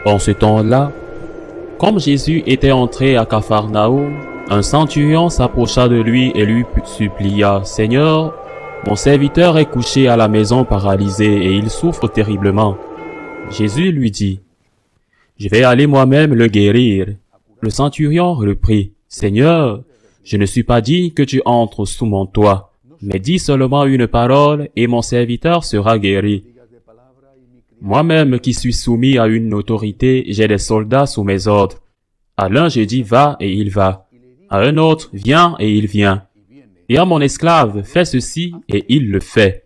En ce temps-là, comme Jésus était entré à Capharnaüm, un centurion s'approcha de lui et lui supplia, « Seigneur, mon serviteur est couché à la maison paralysé et il souffre terriblement. » Jésus lui dit, « Je vais aller moi-même le guérir. » Le centurion reprit, « Seigneur, je ne suis pas digne que tu entres sous mon toit, mais dis seulement une parole et mon serviteur sera guéri. Moi-même qui suis soumis à une autorité, j'ai des soldats sous mes ordres. À l'un je dis va et il va, à un autre viens et il vient, et à mon esclave fais ceci et il le fait. »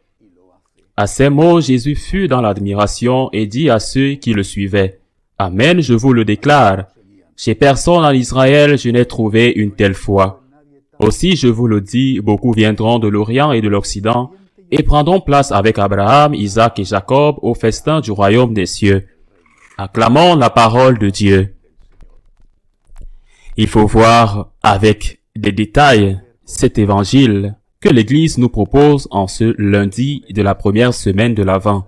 À ces mots, Jésus fut dans l'admiration et dit à ceux qui le suivaient, « Amen, je vous le déclare, chez personne en Israël je n'ai trouvé une telle foi. Aussi je vous le dis, beaucoup viendront de l'Orient et de l'Occident, et prendront place avec Abraham, Isaac et Jacob au festin du royaume des cieux. » Acclamons la parole de Dieu. Il faut voir avec des détails cet évangile que l'Église nous propose en ce lundi de la première semaine de l'Avent.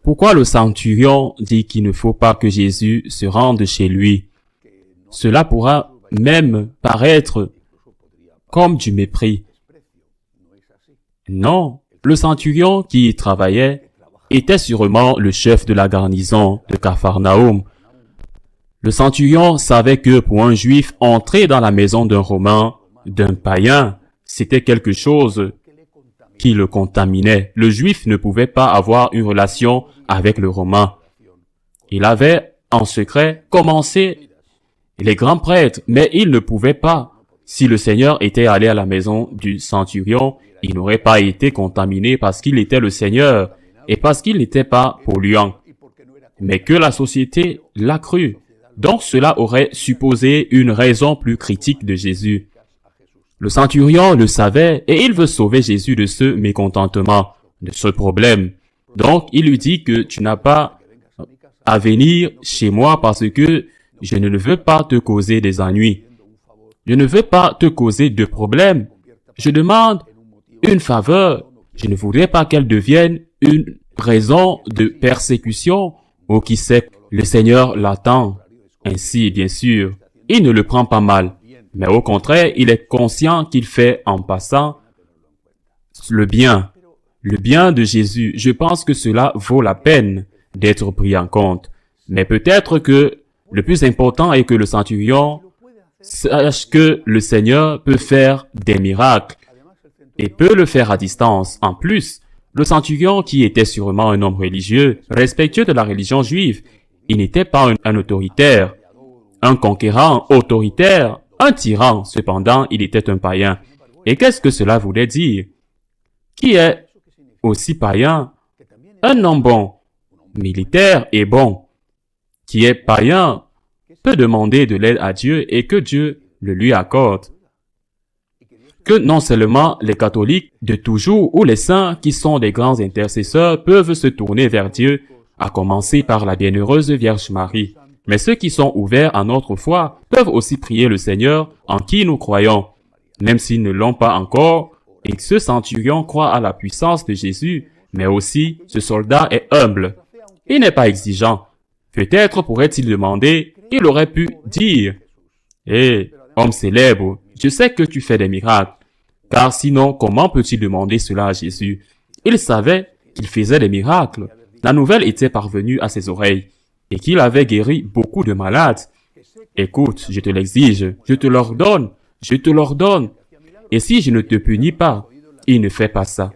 Pourquoi le centurion dit qu'il ne faut pas que Jésus se rende chez lui? Cela pourra même paraître comme du mépris. Non, le centurion qui y travaillait était sûrement le chef de la garnison de Capharnaüm. Le centurion savait que pour un juif, entrer dans la maison d'un Romain, d'un païen, c'était quelque chose qui le contaminait. Le juif ne pouvait pas avoir une relation avec le Romain. Il avait, en secret, commencé les grands prêtres, mais il ne pouvait pas. Si le Seigneur était allé à la maison du centurion, il n'aurait pas été contaminé parce qu'il était le Seigneur et parce qu'il n'était pas polluant. Mais que la société l'a cru. Donc cela aurait supposé une raison plus critique de Jésus. Le centurion le savait et il veut sauver Jésus de ce mécontentement, de ce problème. Donc il lui dit que tu n'as pas à venir chez moi parce que je ne veux pas te causer des ennuis. Je ne veux pas te causer de problèmes. Je demande une faveur. Je ne voudrais pas qu'elle devienne une raison de persécution ou qui sait, le Seigneur l'attend. Ainsi, bien sûr, il ne le prend pas mal, mais au contraire, il est conscient qu'il fait en passant le bien de Jésus. Je pense que cela vaut la peine d'être pris en compte. Mais peut-être que le plus important est que le centurion sache que le Seigneur peut faire des miracles et peut le faire à distance. En plus, le centurion, qui était sûrement un homme religieux, respectueux de la religion juive, il n'était pas un autoritaire, un conquérant autoritaire, un tyran. Cependant, il était un païen. Et qu'est-ce que cela voulait dire? Qui est aussi païen? Un homme bon, militaire et bon, qui est païen, peut demander de l'aide à Dieu et que Dieu le lui accorde. Que non seulement les catholiques de toujours ou les saints qui sont des grands intercesseurs peuvent se tourner vers Dieu, à commencer par la bienheureuse Vierge Marie, mais ceux qui sont ouverts à notre foi peuvent aussi prier le Seigneur en qui nous croyons, même s'ils ne l'ont pas encore, et ce centurion croit à la puissance de Jésus, mais aussi ce soldat est humble. Il n'est pas exigeant. Peut-être pourrait-il demander, il aurait pu dire, « Hé, homme célèbre, je sais que tu fais des miracles. » Car sinon, comment peut-il demander cela à Jésus? Il savait qu'il faisait des miracles. La nouvelle était parvenue à ses oreilles et qu'il avait guéri beaucoup de malades. « Écoute, je te l'exige, je te l'ordonne, je te l'ordonne. Et si je ne te punis pas, il ne fait pas ça. »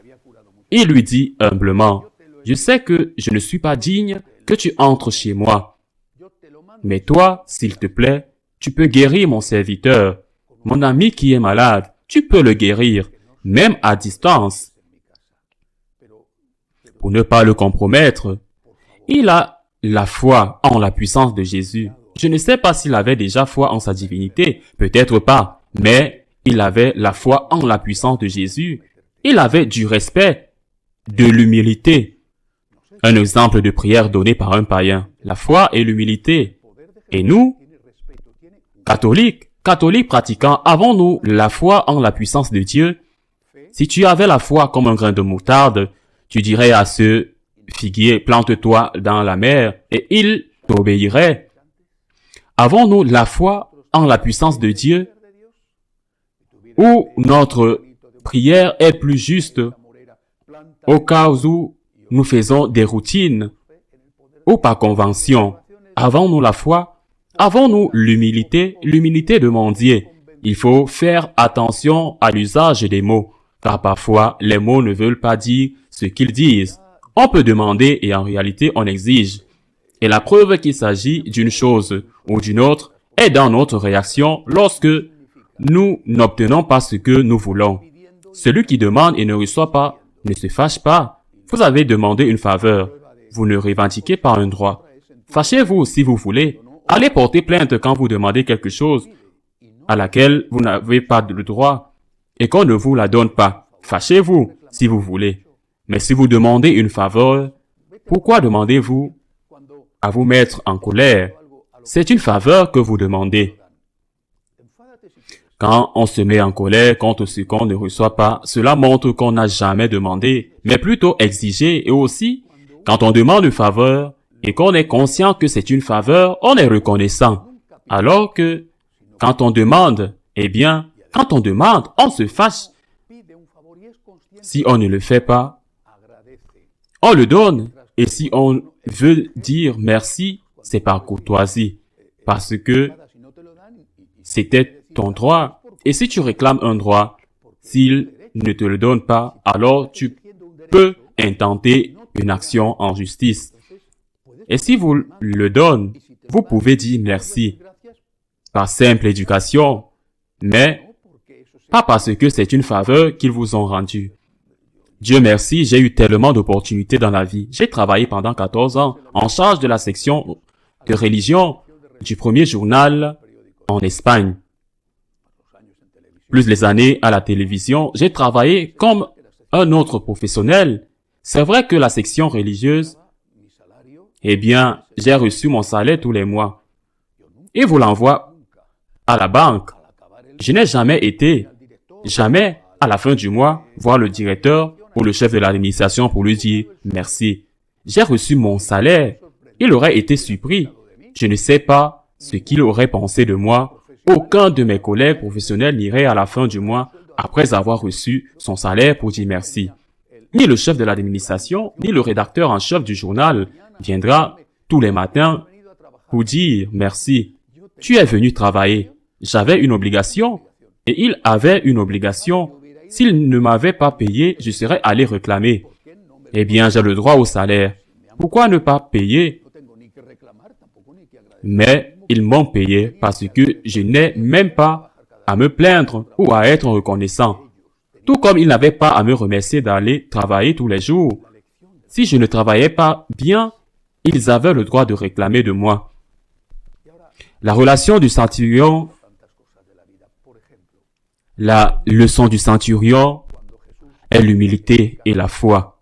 Il lui dit humblement, « Je sais que je ne suis pas digne que tu entres chez moi. Mais toi, s'il te plaît, tu peux guérir mon serviteur. Mon ami qui est malade, tu peux le guérir, même à distance. » Pour ne pas le compromettre, il a la foi en la puissance de Jésus. Je ne sais pas s'il avait déjà foi en sa divinité, peut-être pas, mais il avait la foi en la puissance de Jésus. Il avait du respect, de l'humilité. Un exemple de prière donnée par un païen, la foi et l'humilité. Et nous, catholiques pratiquants, avons-nous la foi en la puissance de Dieu? Si tu avais la foi comme un grain de moutarde, tu dirais à ce figuier, plante-toi dans la mer, et il t'obéirais? Avons-nous la foi en la puissance de Dieu ou notre prière est plus juste au cas où nous faisons des routines ou par convention? Avons-nous la foi? Avons-nous l'humilité? L'humilité de mendier. Il faut faire attention à l'usage des mots, car parfois les mots ne veulent pas dire ce qu'ils disent. On peut demander et en réalité on exige. Et la preuve qu'il s'agit d'une chose ou d'une autre est dans notre réaction lorsque nous n'obtenons pas ce que nous voulons. Celui qui demande et ne reçoit pas ne se fâche pas. Vous avez demandé une faveur. Vous ne revendiquez pas un droit. Fâchez-vous si vous voulez. Allez porter plainte quand vous demandez quelque chose à laquelle vous n'avez pas le droit et qu'on ne vous la donne pas. Fâchez-vous si vous voulez. Mais si vous demandez une faveur, pourquoi demandez-vous à vous mettre en colère? C'est une faveur que vous demandez. Quand on se met en colère contre ce qu'on ne reçoit pas, cela montre qu'on n'a jamais demandé, mais plutôt exigé. Et aussi, quand on demande une faveur et qu'on est conscient que c'est une faveur, on est reconnaissant. Alors que quand on demande, quand on demande, on se fâche. Si on ne le fait pas, on le donne. Et si on veut dire merci, c'est par courtoisie. Parce que c'était ton droit. Et si tu réclames un droit, s'il ne te le donne pas, alors tu peux intenter une action en justice. Et si vous le donnez, vous pouvez dire merci par simple éducation, mais pas parce que c'est une faveur qu'ils vous ont rendue. Dieu merci, j'ai eu tellement d'opportunités dans la vie. J'ai travaillé pendant 14 ans en charge de la section de religion du premier journal en Espagne. Plus les années à la télévision, j'ai travaillé comme un autre professionnel. C'est vrai que la section religieuse, j'ai reçu mon salaire tous les mois. Et vous l'envoie à la banque. Je n'ai jamais à la fin du mois, voir le directeur ou le chef de l'administration pour lui dire merci. J'ai reçu mon salaire. Il aurait été surpris. Je ne sais pas ce qu'il aurait pensé de moi. Aucun de mes collègues professionnels n'irait à la fin du mois après avoir reçu son salaire pour dire merci. Ni le chef de l'administration, ni le rédacteur en chef du journal viendra tous les matins pour dire merci. Tu es venu travailler. J'avais une obligation et il avait une obligation. S'il ne m'avait pas payé, je serais allé réclamer. J'ai le droit au salaire. Pourquoi ne pas payer? Mais ils m'ont payé parce que je n'ai même pas à me plaindre ou à être reconnaissant. Tout comme ils n'avaient pas à me remercier d'aller travailler tous les jours. Si je ne travaillais pas bien, ils avaient le droit de réclamer de moi. La relation du centurion, la leçon du centurion est l'humilité et la foi.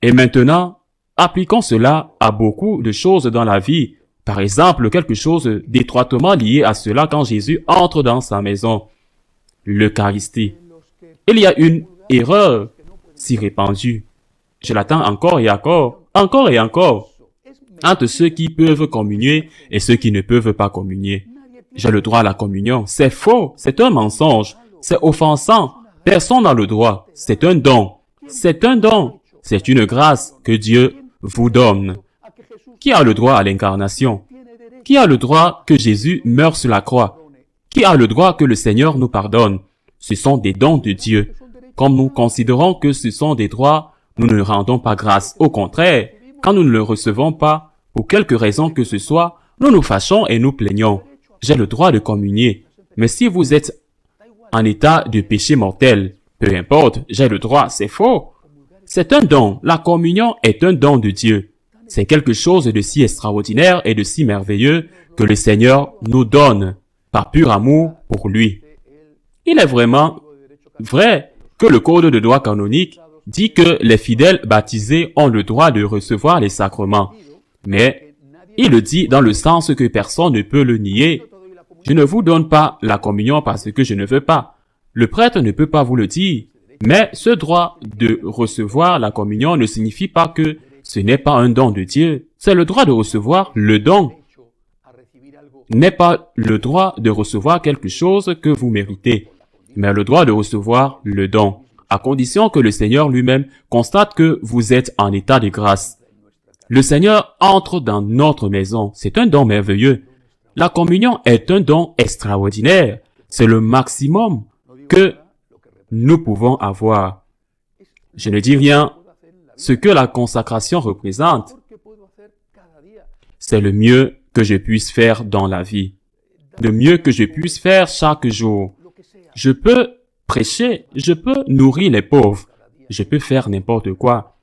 Et maintenant, appliquons cela à beaucoup de choses dans la vie. Par exemple, quelque chose d'étroitement lié à cela quand Jésus entre dans sa maison, l'Eucharistie. Il y a une erreur si répandue. Je l'attends encore et encore entre ceux qui peuvent communier et ceux qui ne peuvent pas communier. J'ai le droit à la communion. C'est faux, c'est un mensonge, c'est offensant. Personne n'a le droit. C'est un don. C'est un don. C'est une grâce que Dieu vous donne. Qui a le droit à l'incarnation? Qui a le droit que Jésus meure sur la croix? Qui a le droit que le Seigneur nous pardonne? Ce sont des dons de Dieu. Comme nous considérons que ce sont des droits, nous ne rendons pas grâce. Au contraire, quand nous ne le recevons pas, pour quelque raison que ce soit, nous nous fâchons et nous plaignons. J'ai le droit de communier. Mais si vous êtes en état de péché mortel, peu importe, j'ai le droit, c'est faux. C'est un don. La communion est un don de Dieu. C'est quelque chose de si extraordinaire et de si merveilleux que le Seigneur nous donne par pur amour pour lui. Il est vraiment vrai que le code de droit canonique dit que les fidèles baptisés ont le droit de recevoir les sacrements. Mais il le dit dans le sens que personne ne peut le nier. Je ne vous donne pas la communion parce que je ne veux pas. Le prêtre ne peut pas vous le dire. Mais ce droit de recevoir la communion ne signifie pas que Ce n'est pas un don de Dieu, c'est le droit de recevoir le don. N'est pas le droit de recevoir quelque chose que vous méritez, mais le droit de recevoir le don, à condition que le Seigneur lui-même constate que vous êtes en état de grâce. Le Seigneur entre dans notre maison, c'est un don merveilleux. La communion est un don extraordinaire, c'est le maximum que nous pouvons avoir. Je ne dis rien, ce que la consacration représente, c'est le mieux que je puisse faire dans la vie, le mieux que je puisse faire chaque jour. Je peux prêcher, je peux nourrir les pauvres, je peux faire n'importe quoi.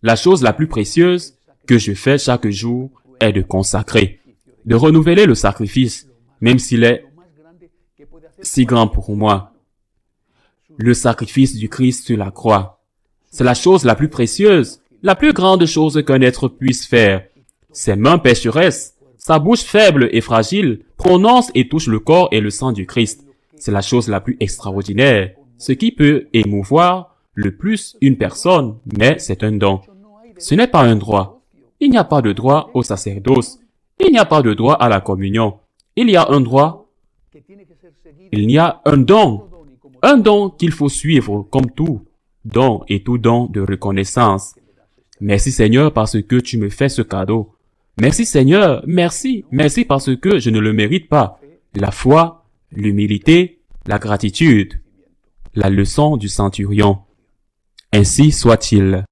La chose la plus précieuse que je fais chaque jour est de consacrer, de renouveler le sacrifice, même s'il est si grand pour moi. Le sacrifice du Christ sur la croix, c'est la chose la plus précieuse, la plus grande chose qu'un être puisse faire. Ses mains pécheresses, sa bouche faible et fragile, prononce et touche le corps et le sang du Christ. C'est la chose la plus extraordinaire, ce qui peut émouvoir le plus une personne, mais c'est un don. Ce n'est pas un droit. Il n'y a pas de droit au sacerdoce. Il n'y a pas de droit à la communion. Il y a un droit. Il y a un don. Un don qu'il faut suivre comme tout don et tout don de reconnaissance. Merci Seigneur parce que tu me fais ce cadeau. Merci Seigneur, merci parce que je ne le mérite pas. La foi, l'humilité, la gratitude. La leçon du centurion. Ainsi soit-il.